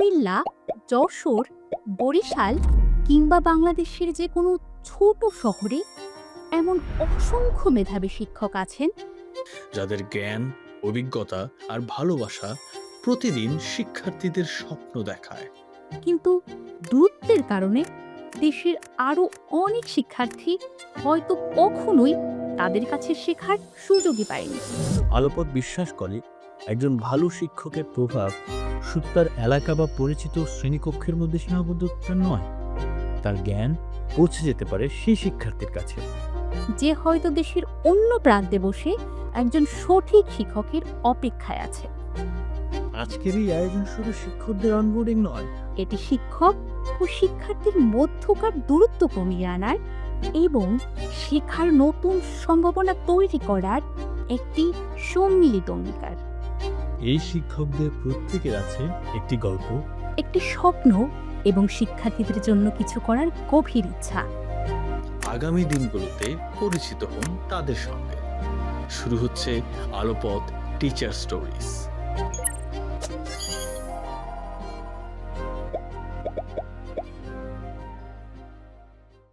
কুমিল্লা, যশোর, বরিশাল কিংবা বাংলাদেশের যে কোনো ছোট শহরে এমন অসংখ্য মেধাবী শিক্ষক আছেন যাদের জ্ঞান, অভিজ্ঞতা আর ভালোবাসা প্রতিদিন শিক্ষার্থীদের স্বপ্ন দেখায়। কিন্তু দূরত্বের কারণে দেশের আরও অনেক শিক্ষার্থী হয়তো কখনোই তাদের কাছে শেখার সুযোগই পায়নি। আলোপদ বিশ্বাস করে একজন ভালো শিক্ষকের প্রভাব শুধু তার এলাকা বা পরিচিত শ্রেণীকক্ষের মধ্যে সীমাবদ্ধ নয়, তার জ্ঞান পৌঁছে যেতে পারে সেই শিক্ষার্থীর কাছে যে হয়তো দেশের অন্য প্রান্তে বসে একজন সঠিক শিক্ষকের অপেক্ষায় আছে। আজকের এই আয়োজন শুধু শিক্ষকদের অনবোর্ডিং নয়, এটি শিক্ষক ও শিক্ষার্থীর মধ্যকার দূরত্ব কমিয়ে আনার এবং শেখার নতুন সম্ভাবনা তৈরি করার একটি সম্মিলিত অঙ্গীকার। এই শিক্ষকদের প্রত্যেকের আছে একটি গল্প, একটি স্বপ্ন এবং শিক্ষার্থীদের জন্য কিছু করার গভীর ইচ্ছা। আগামী দিনগুলোতে পরিচিত হন তাদের সঙ্গে। শুরু হচ্ছে আলোপথ টিচার স্টোরিজ।